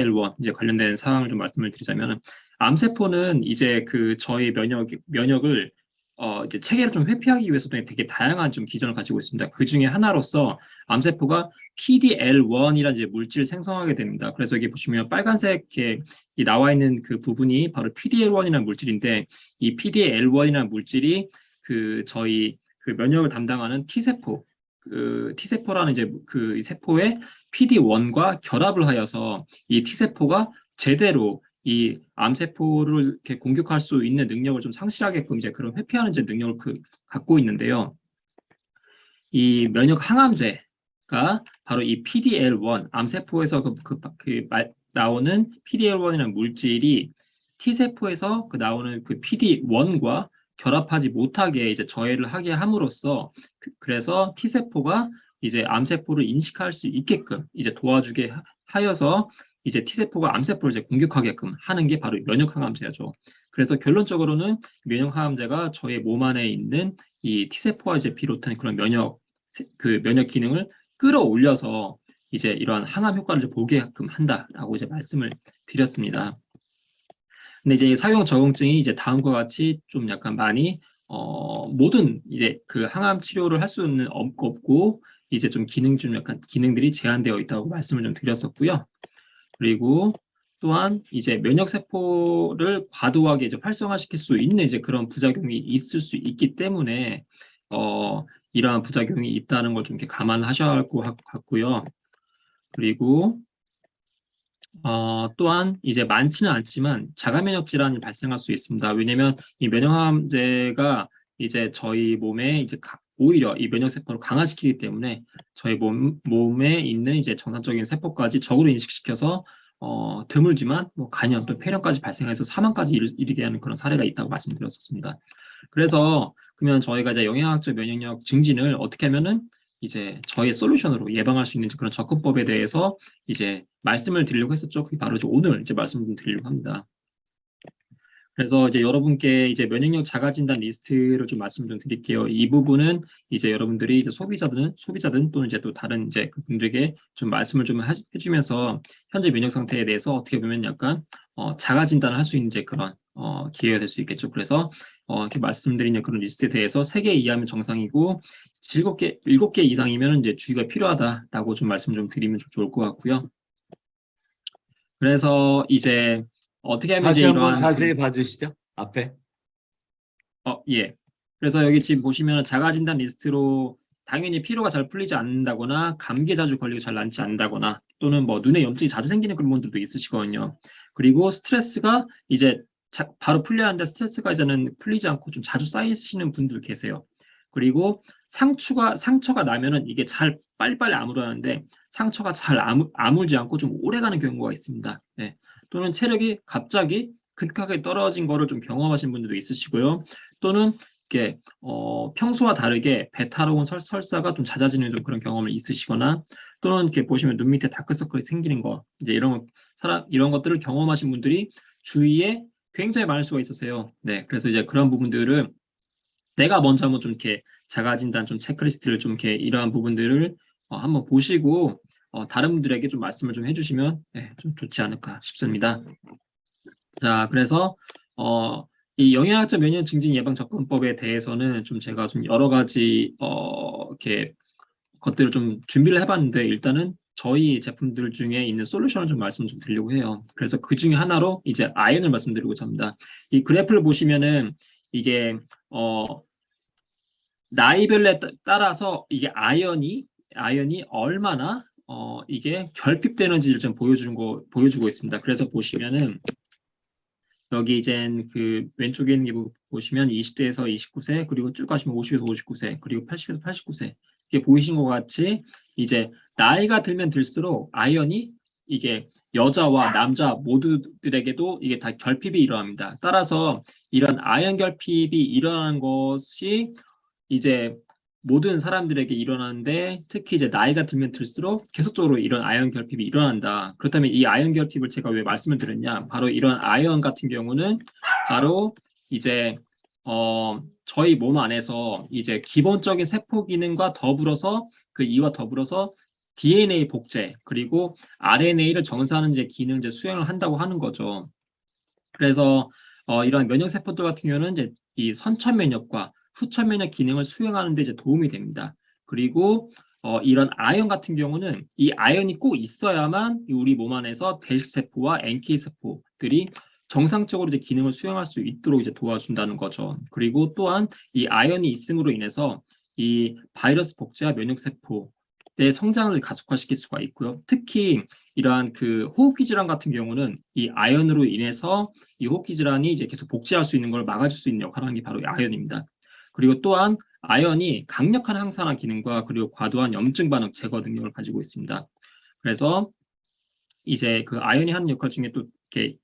L1 이제 관련된 사항을 좀 말씀을 드리자면, 암세포는 이제 그 저희 면역을 이제 체계를 좀 회피하기 위해서도 되게 다양한 좀 기전을 가지고 있습니다. 그 중에 하나로서 암세포가 PDL1이라는 이제 물질을 생성하게 됩니다. 그래서 여기 보시면 빨간색 이렇게 이 나와 있는 그 부분이 바로 PDL1이라는 물질인데, 이 PDL1이라는 물질이 그 저희 그 면역을 담당하는 T세포, 그 T세포라는 이제 그 세포의 PD1과 결합을 하여서 이 T세포가 제대로 이 암세포를 이렇게 공격할 수 있는 능력을 좀 상실하게끔 이제 그런 회피하는 이제 능력을 갖고 있는데요. 이 면역 항암제가 바로 이 PDL1, 암세포에서 나오는 PDL1이라는 물질이 T세포에서 나오는 그 PD1과 결합하지 못하게 이제 저해를 하게 함으로써 그래서 T세포가 이제 암세포를 인식할 수 있게끔 이제 도와주게 하여서 이제 T세포가 암세포를 이제 공격하게끔 하는 게 바로 면역항암제죠. 그래서 결론적으로는 면역항암제가 저희 몸 안에 있는 이 T세포와 이제 비롯한 그런 면역 기능을 끌어올려서 이제 이러한 항암 효과를 이제 보게끔 한다라고 이제 말씀을 드렸습니다. 근데 이제 사용 적응증이 이제 다음과 같이 좀 약간 많이 모든 이제 그 항암 치료를 할 수는 없고 이제 좀 약간 기능들이 제한되어 있다고 말씀을 좀 드렸었고요. 그리고 또한 이제 면역세포를 과도하게 이제 활성화시킬 수 있는 이제 그런 부작용이 있을 수 있기 때문에 이러한 부작용이 있다는 걸 좀 이렇게 감안하셔야 할 것 같고요. 그리고 또한 이제 많지는 않지만 자가면역 질환이 발생할 수 있습니다. 왜냐면 이 면역항암제가 이제 저희 몸에 이제 오히려 이 면역세포를 강화시키기 때문에 저희 몸에 있는 이제 정상적인 세포까지 적으로 인식시켜서 드물지만 뭐 간염 또 폐렴까지 발생해서 사망까지 이르게 하는 그런 사례가 있다고 말씀드렸었습니다. 그래서 그러면 저희가 이제 영양학적 면역력 증진을 어떻게 하면은 이제 저희의 솔루션으로 예방할 수 있는 그런 접근법에 대해서 이제 말씀을 드리려고 했었죠. 그게 바로 이제 오늘 이제 말씀 좀 드리려고 합니다. 그래서 이제 여러분께 이제 면역력 자가 진단 리스트를 좀 말씀 좀 드릴게요. 이 부분은 이제 여러분들이 이제 소비자든 또는 이제 또 다른 이제 그분들에게 좀 말씀을 좀 해주면서 현재 면역 상태에 대해서 어떻게 보면 약간 자가 진단을 할 수 있는 이제 그런 기회가 될 수 있겠죠. 그래서 이렇게 말씀드린 그런 리스트에 대해서 3개 이하면 정상이고 7개 이상이면 이제 주의가 필요하다라고 좀 말씀 좀 드리면 좀 좋을 것 같고요. 그래서 이제 어떻게 하면 다시 이제 한번 이러한 자세히 봐주시죠. 앞에. 예. 그래서 여기 지금 보시면 자가진단 리스트로 당연히 피로가 잘 풀리지 않는다거나 감기에 자주 걸리고 잘 낫지 않는다거나 또는 뭐 눈에 염증이 자주 생기는 그런 분들도 있으시거든요. 그리고 스트레스가 이제 바로 풀려야 하는데 스트레스가 이제는 풀리지 않고 좀 자주 쌓이시는 분들 계세요. 그리고 상처가 나면은 이게 잘 빨리빨리 아물었는데 상처가 잘 아물지 않고 좀 오래가는 경우가 있습니다. 네. 또는 체력이 갑자기 급하게 떨어진 거를 좀 경험하신 분들도 있으시고요. 또는 이렇게 평소와 다르게 배탈 혹은 설사가 좀 잦아지는 좀 그런 경험을 있으시거나 또는 이렇게 보시면 눈 밑에 다크서클이 생기는 거 이제 이런 것들을 경험하신 분들이 주위에 굉장히 많을 수가 있었어요. 네, 그래서 이제 그런 부분들을 내가 먼저 한번 좀 이렇게 자가진단 좀 체크리스트를 좀 이렇게 이러한 부분들을 한번 보시고 다른 분들에게 좀 말씀을 좀 해주시면 네, 좀 좋지 않을까 싶습니다. 자, 그래서 이 영양학적 면역 증진 예방 접근법에 대해서는 좀 제가 좀 여러 가지 이렇게 것들을 좀 준비를 해봤는데 일단은 저희 제품들 중에 있는 솔루션을 좀 말씀 좀 드리려고 해요. 그래서 그 중에 하나로 이제 아연을 말씀드리고자 합니다. 이 그래프를 보시면은 이게 나이별에 따라서 이게 아연이 얼마나 이게 결핍되는지를 좀 보여주고 있습니다. 그래서 보시면은 여기 이젠 그 왼쪽에 있는 게 보시면 20대에서 29세 그리고 쭉 가시면 50에서 59세 그리고 80에서 89세 이게 보이신 것 같이 이제 나이가 들면 들수록 아연이 이게 여자와 남자 모두들에게도 이게 다 결핍이 일어납니다. 따라서 이런 아연 결핍이 일어나는 것이 이제 모든 사람들에게 일어나는데 특히 이제 나이가 들면 들수록 계속적으로 이런 아연 결핍이 일어난다. 그렇다면 이 아연 결핍을 제가 왜 말씀을 드렸냐? 바로 이런 아연 같은 경우는 바로 이제 저희 몸 안에서 이제 기본적인 세포 기능과 더불어서 이와 더불어서 DNA 복제 그리고 RNA를 정사하는 이제 기능 이제 수행을 한다고 하는 거죠. 그래서 이러한 면역 세포들 같은 경우는 이제 이 선천 면역과 후천 면역 기능을 수행하는 데 이제 도움이 됩니다. 그리고 이런 아연 같은 경우는 이 아연이 꼭 있어야만 우리 몸 안에서 대식 세포와 NK 세포들이 정상적으로 이제 기능을 수행할 수 있도록 이제 도와준다는 거죠. 그리고 또한 이 아연이 있음으로 인해서 이 바이러스 복제와 면역 세포의 성장을 가속화시킬 수가 있고요. 특히 이러한 그 호흡기 질환 같은 경우는 이 아연으로 인해서 이 호흡기 질환이 이제 계속 복제할 수 있는 걸 막아줄 수 있는 역할을 하는 게 바로 이 아연입니다. 그리고 또한 아연이 강력한 항산화 기능과 그리고 과도한 염증 반응 제거 능력을 가지고 있습니다. 그래서 이제 그 아연이 하는 역할 중에 또 이렇게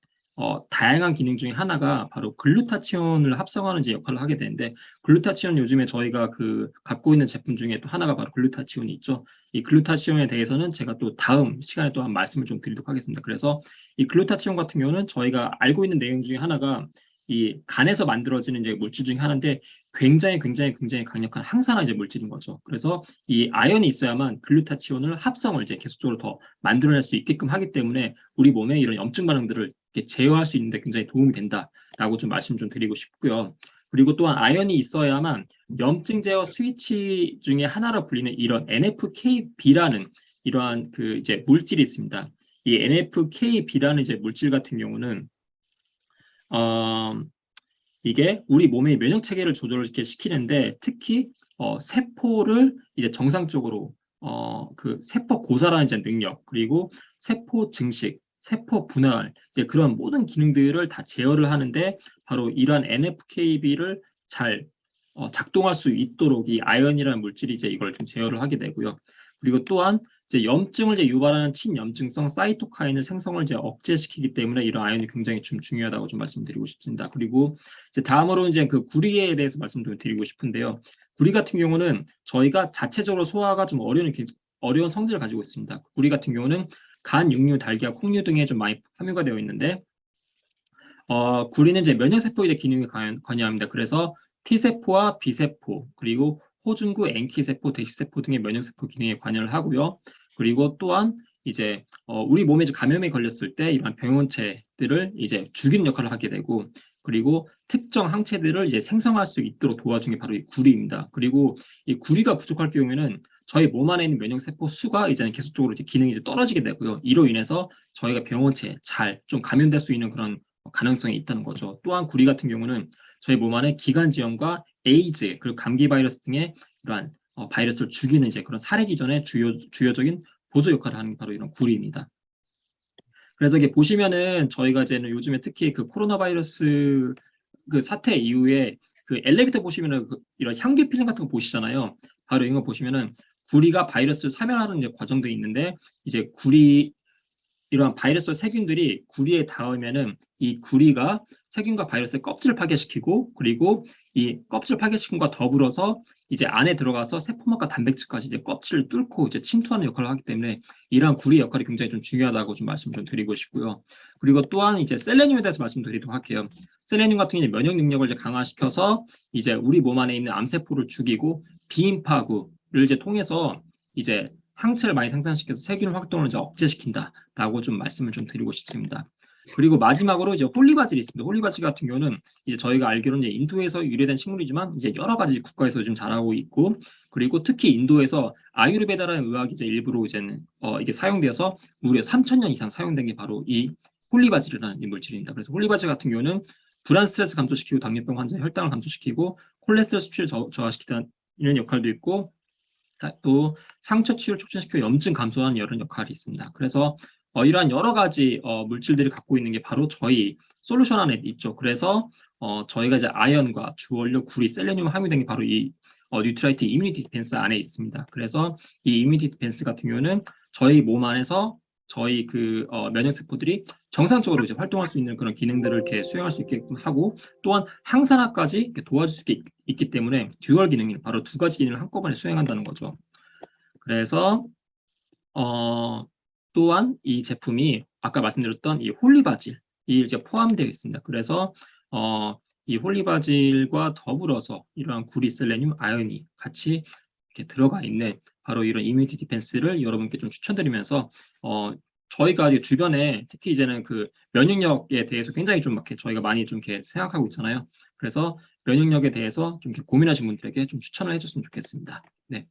다양한 기능 중에 하나가 바로 글루타치온을 합성하는 이제 역할을 하게 되는데, 글루타치온 요즘에 저희가 그 갖고 있는 제품 중에 또 하나가 바로 글루타치온이 있죠. 이 글루타치온에 대해서는 제가 또 다음 시간에 또 한 말씀을 좀 드리도록 하겠습니다. 그래서 이 글루타치온 같은 경우는 저희가 알고 있는 내용 중에 하나가 이 간에서 만들어지는 이제 물질 중에 하나인데 굉장히 강력한 항산화 이제 물질인 거죠. 그래서 이 아연이 있어야만 글루타치온을 합성을 이제 계속적으로 더 만들어낼 수 있게끔 하기 때문에 우리 몸에 이런 염증 반응들을 이렇게 제어할 수 있는데 굉장히 도움이 된다라고 좀 말씀 좀 드리고 싶고요. 그리고 또한 아연이 있어야만 염증 제어 스위치 중에 하나로 불리는 이런 NFKB라는 이러한 그 이제 물질이 있습니다. 이 NFKB라는 이제 물질 같은 경우는 이게 우리 몸의 면역 체계를 조절을 이렇게 시키는데 특히 세포를 이제 정상적으로 그 세포 고사라는 이제 능력 그리고 세포 증식, 세포 분할 이제 그런 모든 기능들을 다 제어를 하는데 바로 이러한 NFKB를 잘 작동할 수 있도록 이 아연이라는 물질이 이제 이걸 좀 제어를 하게 되고요. 그리고 또한 이제 염증을 이제 유발하는 친염증성 사이토카인을 생성을 이제 억제시키기 때문에 이런 아연이 굉장히 좀 중요하다고 좀 말씀드리고 싶습니다. 그리고 이제 다음으로 이제 그 구리에 대해서 말씀 좀 드리고 싶은데요. 구리 같은 경우는 저희가 자체적으로 소화가 좀 어려운 성질을 가지고 있습니다. 구리 같은 경우는 간, 육류, 달걀, 콩류 등에 좀 많이 함유가 되어 있는데 구리는 이제 면역세포의 기능에 관여합니다. 그래서 T세포와 B세포, 그리고 호중구, NK세포, 대식세포 등의 면역세포 기능에 관여를 하고요. 그리고 또한 이제 우리 몸에 이제 감염에 걸렸을 때 이러한 병원체들을 이제 죽이는 역할을 하게 되고, 그리고 특정 항체들을 이제 생성할 수 있도록 도와주는 게 바로 이 구리입니다. 그리고 이 구리가 부족할 경우에는 저희 몸 안에 있는 면역세포 수가 이제 계속적으로 이제 기능이 이제 떨어지게 되고요. 이로 인해서 저희가 병원체 잘 좀 감염될 수 있는 그런 가능성이 있다는 거죠. 또한 구리 같은 경우는 저희 몸 안에 기관지염과 에이즈 그리고 감기 바이러스 등의 이러한 바이러스를 죽이는 이제 그런 살해 기전의 주요적인 보조 역할을 하는 게 바로 이런 구리입니다. 그래서 이게 보시면은 저희가 이제는 요즘에 특히 그 코로나 바이러스 그 사태 이후에 그 엘리베이터 보시면은 이런 향기 필름 같은 거 보시잖아요. 바로 이거 보시면은 구리가 바이러스를 사멸하는 이제 과정도 있는데 이제 이러한 바이러스 세균들이 구리에 닿으면은 이 구리가 세균과 바이러스의 껍질을 파괴시키고 그리고 이 껍질을 파괴시킨과 더불어서 이제 안에 들어가서 세포막과 단백질까지 이제 껍질을 뚫고 이제 침투하는 역할을 하기 때문에 이러한 구리 역할이 굉장히 좀 중요하다고 좀 말씀 좀 드리고 싶고요. 그리고 또한 이제 셀레늄에 대해서 말씀드리도록 할게요. 셀레늄 같은 경우는 면역 능력을 이제 강화시켜서 이제 우리 몸 안에 있는 암세포를 죽이고 비인파구를 이제 통해서 이제 항체를 많이 생산시켜서 세균 활동을 이제 억제시킨다라고 좀 말씀을 좀 드리고 싶습니다. 그리고 마지막으로 이제 홀리바질이 있습니다. 홀리바질 같은 경우는 이제 저희가 알기로는 이제 인도에서 유래된 식물이지만 이제 여러 가지 국가에서 요즘 자라고 있고 그리고 특히 인도에서 아유르베다라는 의학이 이제 일부로 이제는 이게 사용되어서 무려 3,000년 이상 사용된 게 바로 이 홀리바질이라는 이 물질입니다. 그래서 홀리바질 같은 경우는 불안 스트레스 감소시키고 당뇨병 환자의 혈당을 감소시키고 콜레스테롤 수치를 저하시키는 이런 역할도 있고 또 상처 치유를 촉진시켜 염증 감소하는 이런 역할이 있습니다. 그래서 이러한 여러 가지 물질들이 갖고 있는 게 바로 저희 솔루션 안에 있죠. 그래서 저희가 이제 아연과 주원료, 구리, 셀레늄 함유된 게 바로 이 뉴트라이트 이뮤니티 디펜스 안에 있습니다. 그래서 이 이뮤니티 디펜스 같은 경우는 저희 몸 안에서 저희 그 면역 세포들이 정상적으로 이제 활동할 수 있는 그런 기능들을 이렇게 수행할 수 있게끔 하고 또한 항산화까지 이렇게 도와줄 수 있기 때문에 듀얼 기능이 바로 두 가지 기능을 한꺼번에 수행한다는 거죠. 그래서 또한 이 제품이 아까 말씀드렸던 이 홀리바질이 이제 포함되어 있습니다. 그래서 이 홀리바질과 더불어서 이러한 구리, 셀레늄, 아연이 같이 이렇게 들어가 있는 바로 이런 이뮤니티 디펜스를 여러분께 좀 추천드리면서 저희가 이제 주변에 특히 이제는 그 면역력에 대해서 굉장히 좀 이렇게 저희가 많이 좀 이렇게 생각하고 있잖아요. 그래서 면역력에 대해서 좀 이렇게 고민하신 분들에게 좀 추천을 해줬으면 좋겠습니다. 네.